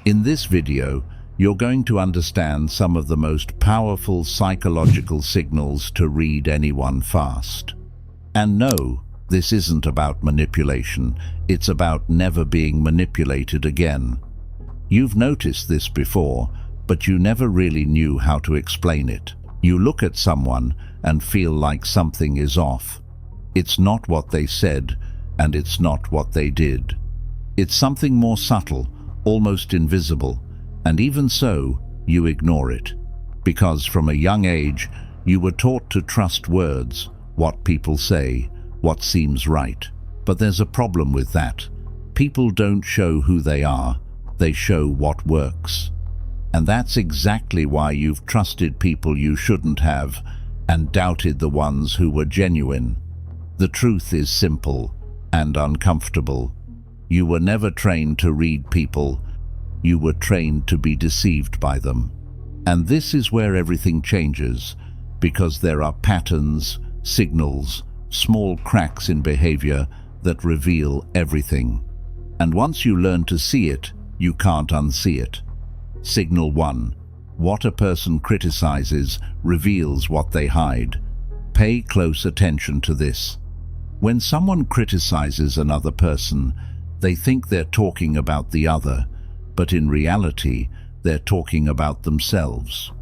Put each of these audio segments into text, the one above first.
In this video, you're going to understand some of the most powerful psychological signals to read anyone fast. And no, this isn't about manipulation, it's about never being manipulated again. You've noticed this before, but you never really knew how to explain it. You look at someone and feel like something is off. It's not what they said, and it's not what they did. It's something more subtle, almost invisible, and even so, you ignore it. Because from a young age, you were taught to trust words, what people say, what seems right. But there's a problem with that. People don't show who they are, they show what works. And that's exactly why you've trusted people you shouldn't have, and doubted the ones who were genuine. The truth is simple and uncomfortable. You were never trained to read people, you were trained to be deceived by them. And this is where everything changes, because there are patterns, signals, small cracks in behavior that reveal everything. And once you learn to see it, you can't unsee it. Signal 1. What a person criticizes reveals what they hide. Pay close attention to this. When someone criticizes another person, they think they're talking about the other, but in reality, they're talking about themselves.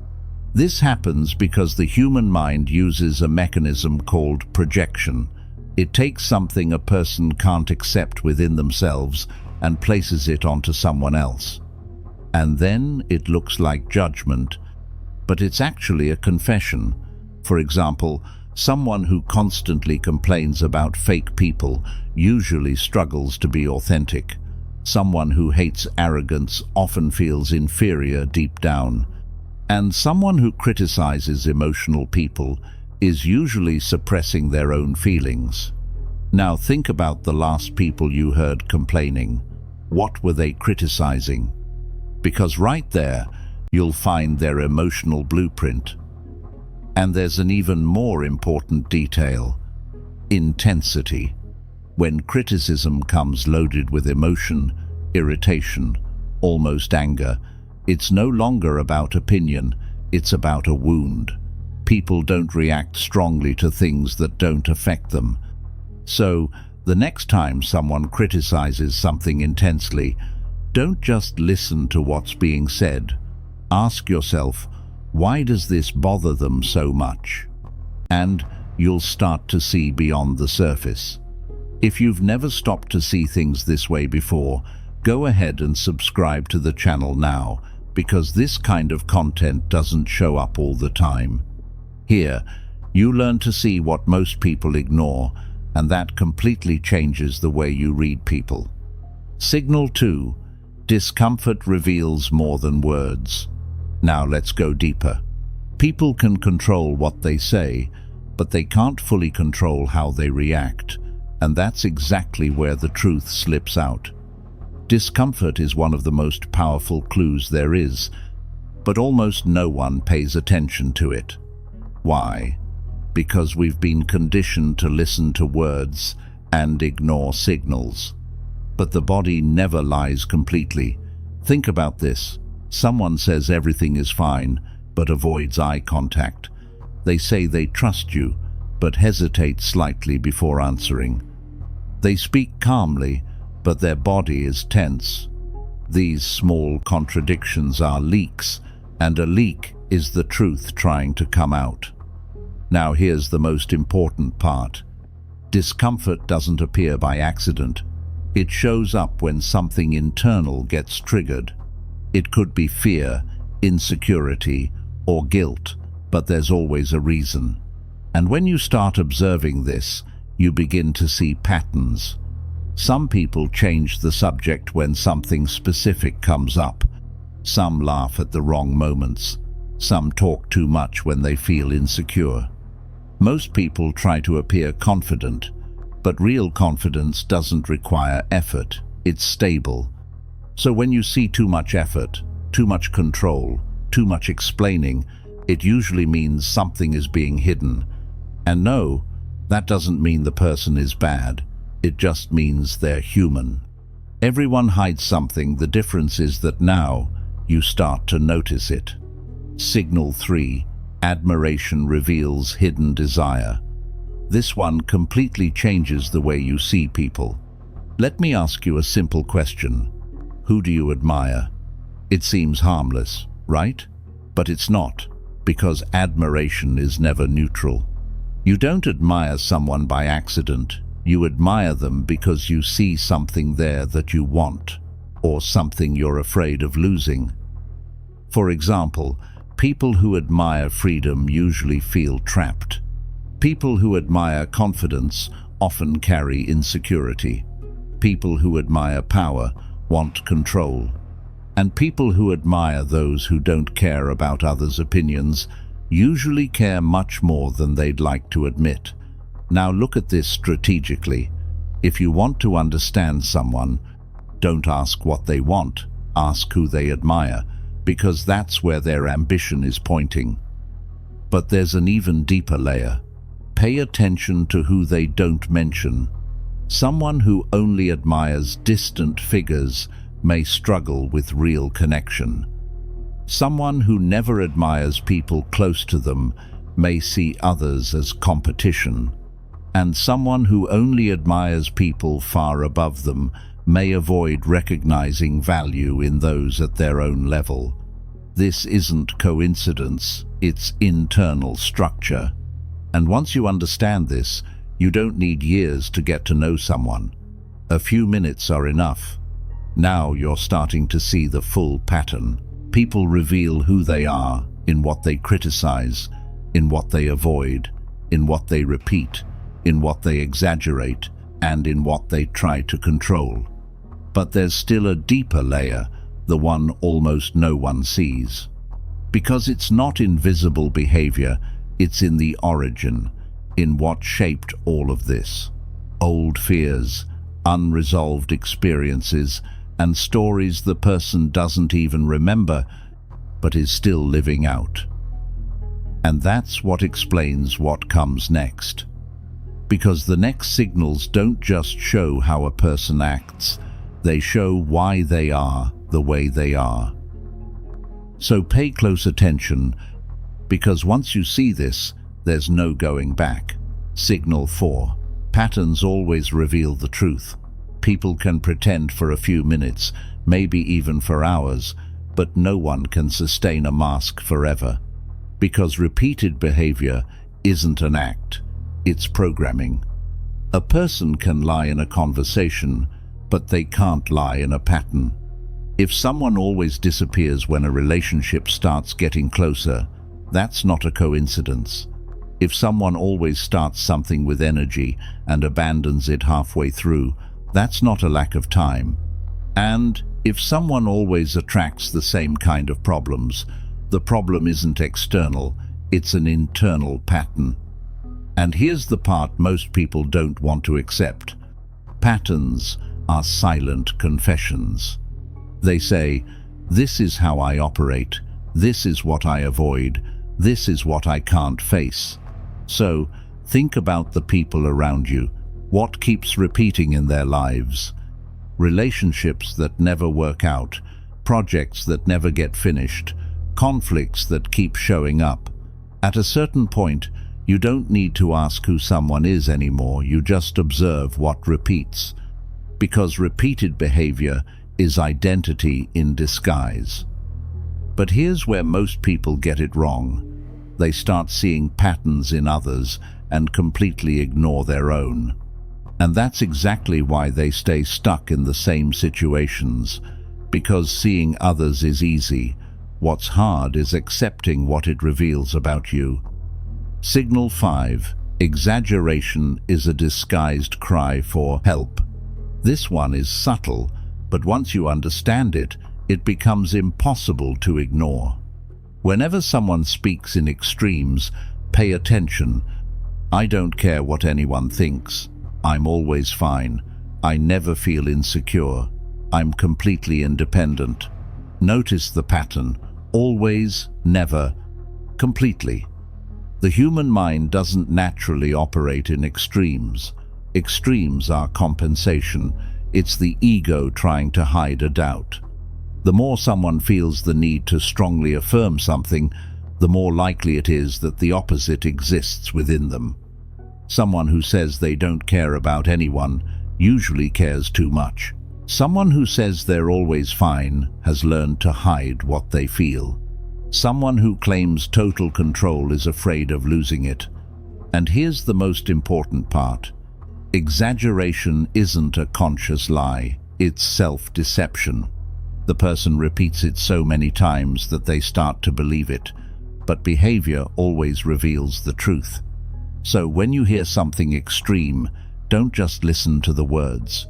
This happens because the human mind uses a mechanism called projection. It takes something a person can't accept within themselves and places it onto someone else. And then it looks like judgment, but it's actually a confession. For example, someone who constantly complains about fake people usually struggles to be authentic. Someone who hates arrogance often feels inferior deep down. And someone who criticizes emotional people is usually suppressing their own feelings. Now think about the last people you heard complaining. What were they criticizing? Because right there, you'll find their emotional blueprint. And there's an even more important detail: intensity. When criticism comes loaded with emotion, irritation, almost anger, it's no longer about opinion, it's about a wound. People don't react strongly to things that don't affect them. So, the next time someone criticizes something intensely, don't just listen to what's being said. Ask yourself, why does this bother them so much? And you'll start to see beyond the surface. If you've never stopped to see things this way before, go ahead and subscribe to the channel now, because this kind of content doesn't show up all the time. Here, you learn to see what most people ignore, and that completely changes the way you read people. Signal 2. Discomfort reveals more than words. Now let's go deeper. People can control what they say, but they can't fully control how they react, and that's exactly where the truth slips out. Discomfort is one of the most powerful clues there is, but almost no one pays attention to it. Why? Because we've been conditioned to listen to words and ignore signals. But the body never lies completely. Think about this. Someone says everything is fine, but avoids eye contact. They say they trust you, but hesitate slightly before answering. They speak calmly, but their body is tense. These small contradictions are leaks, and a leak is the truth trying to come out. Now here's the most important part. Discomfort doesn't appear by accident. It shows up when something internal gets triggered. It could be fear, insecurity, or guilt, but there's always a reason. And when you start observing this, you begin to see patterns. Some people change the subject when something specific comes up. Some laugh at the wrong moments. Some talk too much when they feel insecure. Most people try to appear confident, but real confidence doesn't require effort. It's stable. So when you see too much effort, too much control, too much explaining, it usually means something is being hidden. And no, that doesn't mean the person is bad. It just means they're human. Everyone hides something. The difference is that now you start to notice it. Signal 3. Admiration reveals hidden desire. This one completely changes the way you see people. Let me ask you a simple question. Who do you admire? It seems harmless, right? But it's not, because admiration is never neutral. You don't admire someone by accident. You admire them because you see something there that you want, or something you're afraid of losing. For example, people who admire freedom usually feel trapped. People who admire confidence often carry insecurity. People who admire power want control. And people who admire those who don't care about others' opinions usually care much more than they'd like to admit. Now look at this strategically. If you want to understand someone, don't ask what they want, ask who they admire, because that's where their ambition is pointing. But there's an even deeper layer. Pay attention to who they don't mention. Someone who only admires distant figures may struggle with real connection. Someone who never admires people close to them may see others as competition. And someone who only admires people far above them may avoid recognizing value in those at their own level. This isn't coincidence, it's internal structure. And once you understand this, you don't need years to get to know someone. A few minutes are enough. Now you're starting to see the full pattern. People reveal who they are in what they criticize, in what they avoid, in what they repeat, in what they exaggerate, and in what they try to control. But there's still a deeper layer, the one almost no one sees. Because it's not invisible behavior, it's in the origin, in what shaped all of this. Old fears, unresolved experiences, and stories the person doesn't even remember, but is still living out. And that's what explains what comes next. Because the next signals don't just show how a person acts, they show why they are the way they are. So pay close attention, because once you see this, there's no going back. Signal 4. Patterns always reveal the truth. People can pretend for a few minutes, maybe even for hours, but no one can sustain a mask forever. Because repeated behavior isn't an act, it's programming. A person can lie in a conversation, but they can't lie in a pattern. If someone always disappears when a relationship starts getting closer, that's not a coincidence. If someone always starts something with energy and abandons it halfway through, that's not a lack of time. And if someone always attracts the same kind of problems, the problem isn't external, it's an internal pattern. And here's the part most people don't want to accept. Patterns are silent confessions. They say, this is how I operate, this is what I avoid, this is what I can't face. So, think about the people around you. What keeps repeating in their lives? Relationships that never work out, projects that never get finished, conflicts that keep showing up. At a certain point, you don't need to ask who someone is anymore, you just observe what repeats. Because repeated behavior is identity in disguise. But here's where most people get it wrong. They start seeing patterns in others and completely ignore their own. And that's exactly why they stay stuck in the same situations. Because seeing others is easy. What's hard is accepting what it reveals about you. Signal 5. Exaggeration is a disguised cry for help. This one is subtle, but once you understand it, it becomes impossible to ignore. Whenever someone speaks in extremes, pay attention. I don't care what anyone thinks. I'm always fine. I never feel insecure. I'm completely independent. Notice the pattern. Always, never, completely. The human mind doesn't naturally operate in extremes. Extremes are compensation. It's the ego trying to hide a doubt. The more someone feels the need to strongly affirm something, the more likely it is that the opposite exists within them. Someone who says they don't care about anyone usually cares too much. Someone who says they're always fine has learned to hide what they feel. Someone who claims total control is afraid of losing it. And here's the most important part. Exaggeration isn't a conscious lie, it's self-deception. The person repeats it so many times that they start to believe it, but behavior always reveals the truth. So when you hear something extreme, don't just listen to the words.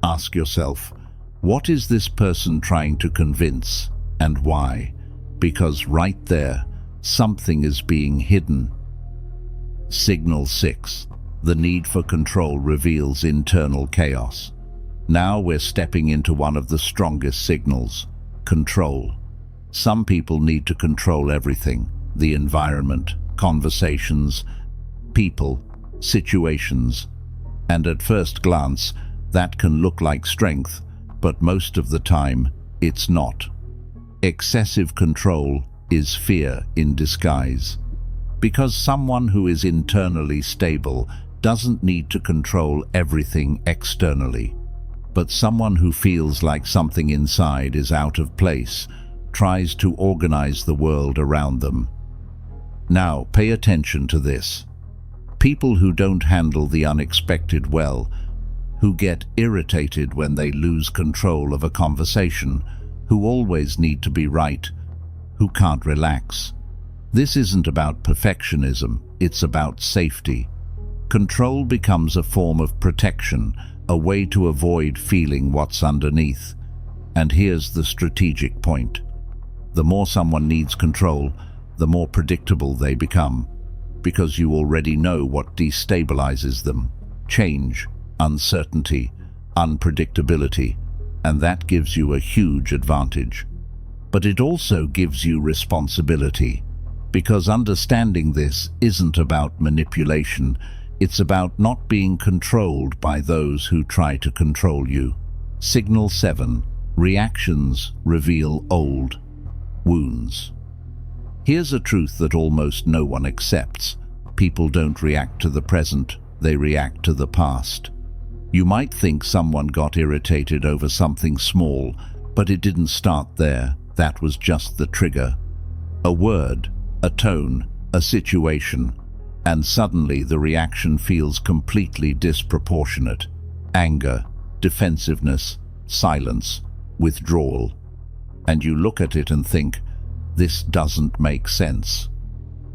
Ask yourself, what is this person trying to convince, and why? Because right there, something is being hidden. Signal 6. The need for control reveals internal chaos. Now we're stepping into one of the strongest signals: control. Some people need to control everything: the environment, conversations, people, situations. And at first glance, that can look like strength, but most of the time, it's not. Excessive control is fear in disguise. Because someone who is internally stable doesn't need to control everything externally. But someone who feels like something inside is out of place tries to organize the world around them. Now, pay attention to this. People who don't handle the unexpected well, who get irritated when they lose control of a conversation, who always need to be right, who can't relax. This isn't about perfectionism, it's about safety. Control becomes a form of protection, a way to avoid feeling what's underneath. And here's the strategic point. The more someone needs control, the more predictable they become, because you already know what destabilizes them: change, uncertainty, unpredictability, and that gives you a huge advantage. But it also gives you responsibility, because understanding this isn't about manipulation, it's about not being controlled by those who try to control you. Signal 7. Reactions reveal old wounds. Here's a truth that almost no one accepts. People don't react to the present, they react to the past. You might think someone got irritated over something small, but it didn't start there. That was just the trigger. A word, a tone, a situation, and suddenly the reaction feels completely disproportionate. Anger, defensiveness, silence, withdrawal. And you look at it and think, this doesn't make sense.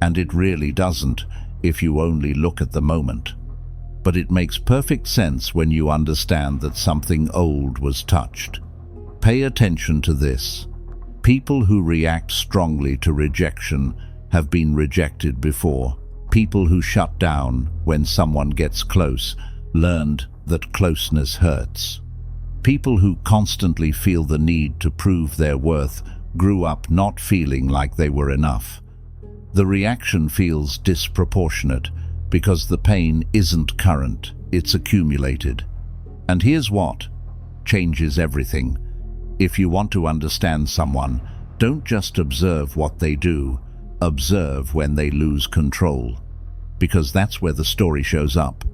And it really doesn't if you only look at the moment. But it makes perfect sense when you understand that something old was touched. Pay attention to this. People who react strongly to rejection have been rejected before. People who shut down when someone gets close learned that closeness hurts. People who constantly feel the need to prove their worth grew up not feeling like they were enough. The reaction feels disproportionate because the pain isn't current, it's accumulated. And here's what changes everything. If you want to understand someone, don't just observe what they do, observe when they lose control. Because that's where the story shows up.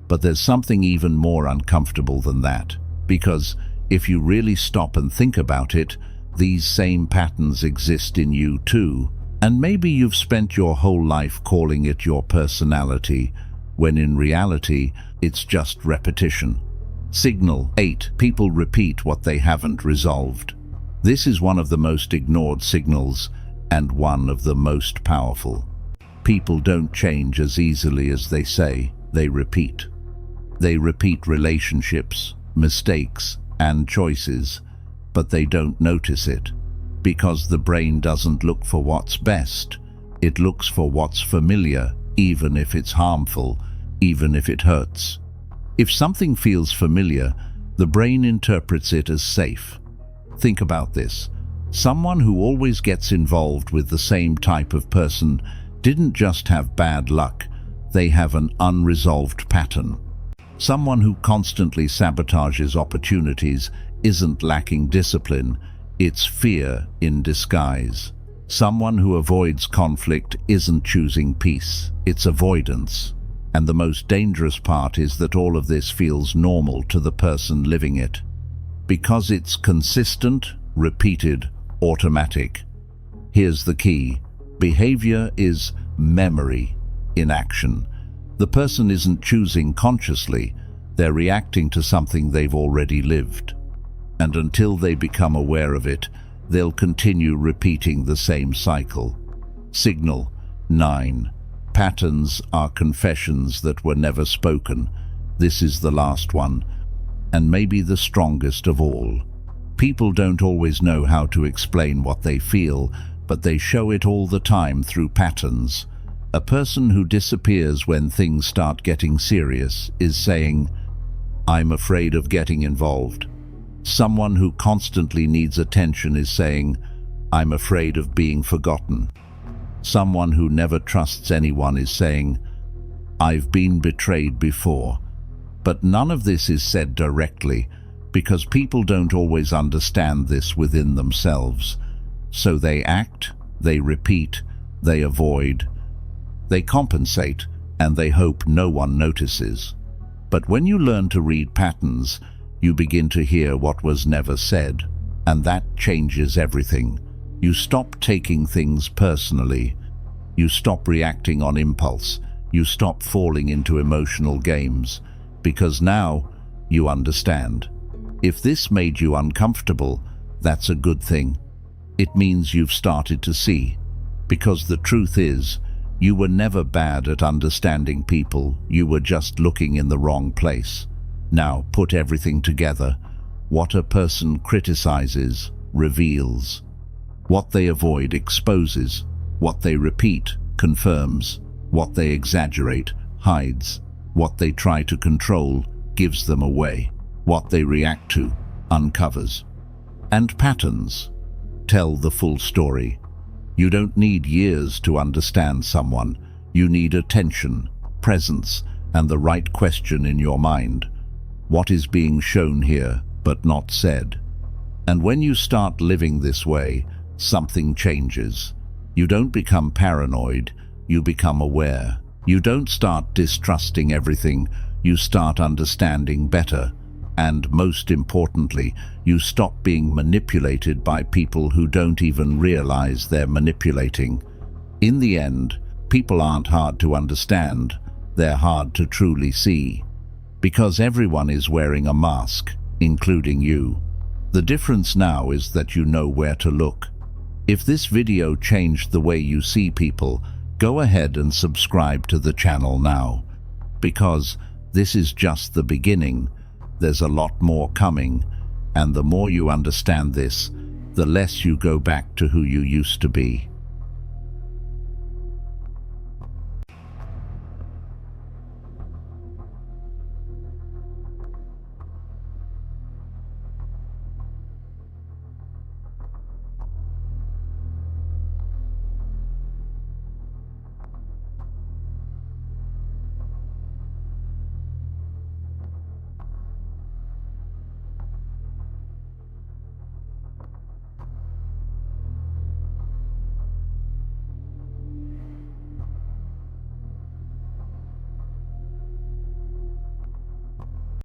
But there's something even more uncomfortable than that. Because if you really stop and think about it, these same patterns exist in you too. And maybe you've spent your whole life calling it your personality, when in reality, it's just repetition. Signal 8. People repeat what they haven't resolved. This is one of the most ignored signals, and one of the most powerful. People don't change as easily as they say, they repeat. They repeat relationships, mistakes, and choices, but they don't notice it. Because the brain doesn't look for what's best, it looks for what's familiar, even if it's harmful, even if it hurts. If something feels familiar, the brain interprets it as safe. Think about this. Someone who always gets involved with the same type of person didn't just have bad luck, they have an unresolved pattern. Someone who constantly sabotages opportunities isn't lacking discipline, it's fear in disguise. Someone who avoids conflict isn't choosing peace, it's avoidance. And the most dangerous part is that all of this feels normal to the person living it. Because it's consistent, repeated, automatic. Here's the key. Behavior is memory in action. The person isn't choosing consciously, they're reacting to something they've already lived. And until they become aware of it, they'll continue repeating the same cycle. Signal 9. Patterns are confessions that were never spoken. This is the last one, and maybe the strongest of all. People don't always know how to explain what they feel, but they show it all the time through patterns. A person who disappears when things start getting serious is saying, "I'm afraid of getting involved." Someone who constantly needs attention is saying, "I'm afraid of being forgotten." Someone who never trusts anyone is saying, "I've been betrayed before." But none of this is said directly, because people don't always understand this within themselves. So they act, they repeat, they avoid, they compensate, and they hope no one notices. But when you learn to read patterns, you begin to hear what was never said, and that changes everything. You stop taking things personally. You stop reacting on impulse. You stop falling into emotional games, because now you understand. If this made you uncomfortable, that's a good thing. It means you've started to see. Because the truth is, you were never bad at understanding people, you were just looking in the wrong place. Now put everything together. What a person criticizes reveals. What they avoid exposes. What they repeat confirms. What they exaggerate hides. What they try to control gives them away. What they react to uncovers. And patterns tell the full story. You don't need years to understand someone. You need attention, presence, and the right question in your mind. What is being shown here, but not said? And when you start living this way, something changes. You don't become paranoid, you become aware. You don't start distrusting everything, you start understanding better. And most importantly, you stop being manipulated by people who don't even realize they're manipulating. In the end, people aren't hard to understand, they're hard to truly see. Because everyone is wearing a mask, including you. The difference now is that you know where to look. If this video changed the way you see people, go ahead and subscribe to the channel now. Because this is just the beginning. There's a lot more coming, and the more you understand this, the less you go back to who you used to be.